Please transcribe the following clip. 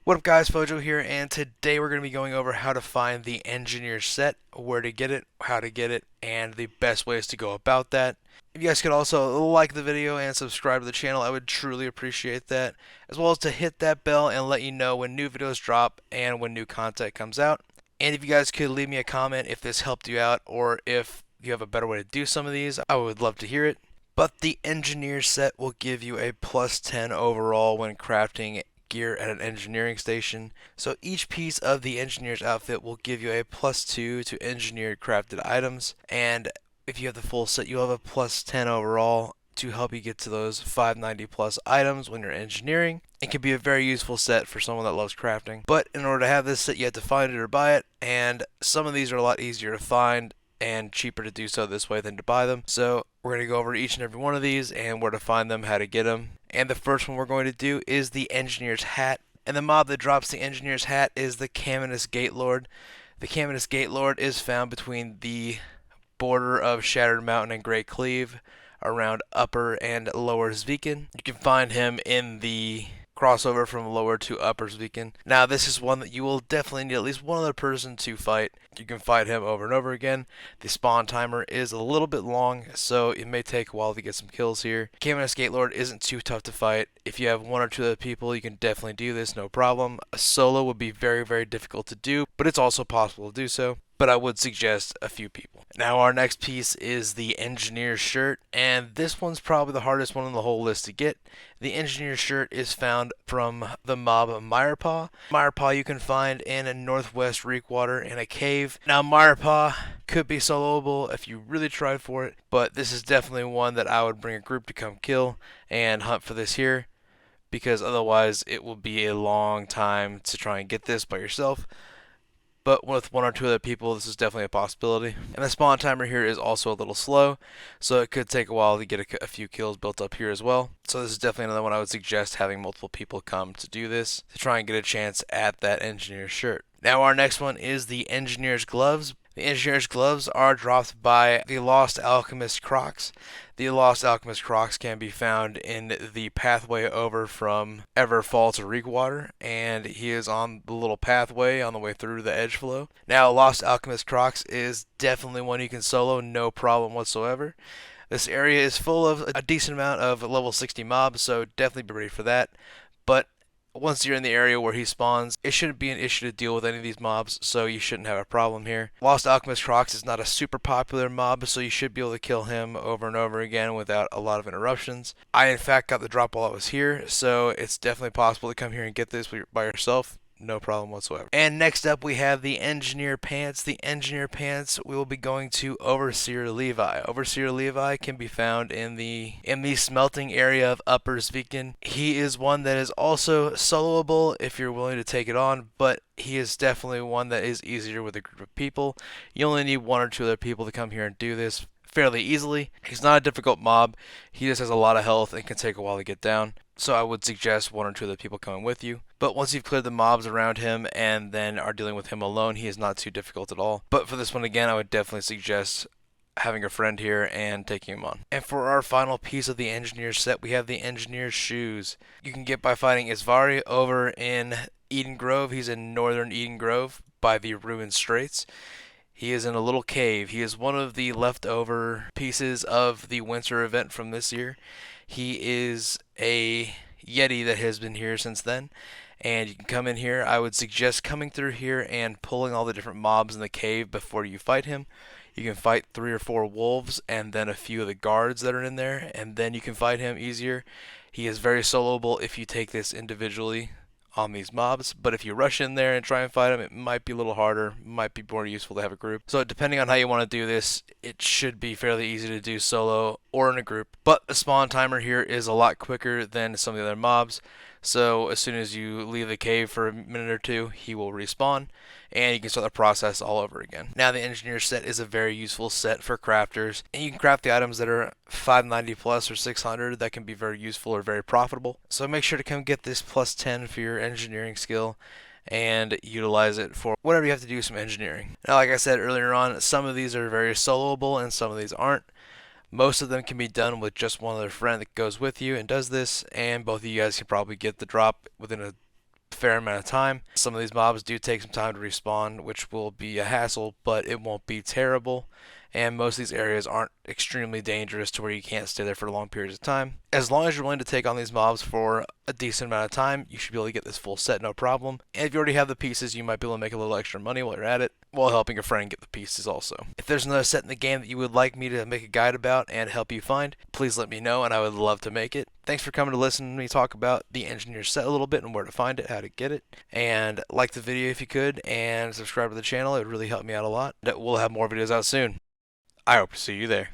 What up guys, Fojo here, and today we're going to be going over how to find the engineer set, where to get it, how to get it, and the best ways to go about that. If you guys could also like the video and subscribe to the channel, I would truly appreciate that, as well as to hit that bell and let you know when new videos drop and when new content comes out. And if you guys could leave me a comment if this helped you out, or if you have a better way to do some of these, I would love to hear it. But the engineer set will give you a plus 10 overall when crafting gear at an engineering station. So each piece of the engineer's outfit will give you a plus 2 to engineered crafted items, and if you have the full set, you'll have a plus 10 overall to help you get to those 590 plus items when you're engineering. It can be a very useful set for someone that loves crafting. But in order to have this set, you have to find it or buy it, and some of these are a lot easier to find and cheaper to do so this way than to buy them. So we're going to go over each and every one of these and where to find them, how to get them. And the first one we're going to do is the Engineer's Hat. And the mob that drops the Engineer's Hat is the Caminus Gatelord. The Caminus Gatelord is found between the border of Shattered Mountain and Great Cleave, around Upper and Lower Svikin. You can find him in the crossover from Lower to Upper Svikin. Now this is one that you will definitely need at least one other person to fight. You can fight him over and over again. The spawn timer is a little bit long, so it may take a while to get some kills here. Caminus Gatelord isn't too tough to fight. If you have one or two other people, you can definitely do this, no problem. A solo would be very, very difficult to do, but it's also possible to do so. But I would suggest a few people. Now our next piece is the Engineer's Shirt, and this one's probably the hardest one on the whole list to get. The Engineer's Shirt is found from the mob Mirepaw. Mirepaw you can find in northwest Reekwater in a cave. Now Mirepaw could be soloable if you really tried for it, but this is definitely one that I would bring a group to come kill and hunt for this here, because otherwise it will be a long time to try and get this by yourself. But with one or two other people, this is definitely a possibility. And the spawn timer here is also a little slow, so it could take a while to get a few kills built up here as well. So this is definitely another one I would suggest having multiple people come to do this, to try and get a chance at that Engineer's Shirt. Now our next one is the Engineer's Gloves. The Engineer's Gloves are dropped by the Lost Alchemist Krocke. The Lost Alchemist Krocke can be found in the pathway over from Everfall to Reekwater, and he is on the little pathway on the way through the Edgeflow. Now, Lost Alchemist Krocke is definitely one you can solo, no problem whatsoever. This area is full of a decent amount of level 60 mobs, so definitely be ready for that. But once you're in the area where he spawns, it shouldn't be an issue to deal with any of these mobs, so you shouldn't have a problem here. Lost Alchemist Krocke is not a super popular mob, so you should be able to kill him over and over again without a lot of interruptions. I, in fact, got the drop while I was here, so it's definitely possible to come here and get this by yourself. No problem whatsoever. And next up we have the Engineer Pants. The Engineer Pants, we will be going to Overseer Levy. Overseer Levy can be found in the smelting area of Upper Svikin. He is one that is also soloable if you're willing to take it on, but he is definitely one that is easier with a group of people. You only need one or two other people to come here and do this fairly easily. He's not a difficult mob. He just has a lot of health and can take a while to get down. So I would suggest one or two other people coming with you. But once you've cleared the mobs around him and then are dealing with him alone, he is not too difficult at all. But for this one again, I would definitely suggest having a friend here and taking him on. And for our final piece of the Engineer's set, we have the Engineer's Shoes. You can get by fighting Isvari over in Edengrove. He's in northern Edengrove by the Ruined Straits. He is in a little cave. He is one of the leftover pieces of the winter event from this year. He is a Yeti that has been here since then, and you can come in here. I would suggest coming through here and pulling all the different mobs in the cave before you fight him. You can fight 3 or 4 wolves and then a few of the guards that are in there, and then you can fight him easier. He is very soloable if you take this individually on these mobs, but if you rush in there and try and fight them, it might be a little harder, might be more useful to have a group. So depending on how you want to do this, it should be fairly easy to do solo or in a group. But the spawn timer here is a lot quicker than some of the other mobs, so as soon as you leave the cave for a minute or two, he will respawn, and you can start the process all over again. Now the Engineer set is a very useful set for crafters, and you can craft the items that are 590 plus or 600 that can be very useful or very profitable. So make sure to come get this plus 10 for your engineering skill and utilize it for whatever you have to do some engineering. Now like I said earlier on, some of these are very soloable and some of these aren't. Most of them can be done with just one other friend that goes with you and does this, and both of you guys can probably get the drop within a a fair amount of time. Some of these mobs do take some time to respawn, which will be a hassle, but it won't be terrible. And most of these areas aren't extremely dangerous to where you can't stay there for long periods of time. As long as you're willing to take on these mobs for a decent amount of time, you should be able to get this full set no problem. And if you already have the pieces, you might be able to make a little extra money while you're at it, while helping a friend get the pieces also. If there's another set in the game that you would like me to make a guide about and help you find, please let me know and I would love to make it. Thanks for coming to listen to me talk about the engineer set a little bit and where to find it, how to get it. And like the video if you could, and subscribe to the channel. It would really help me out a lot. We'll have more videos out soon. I hope to see you there.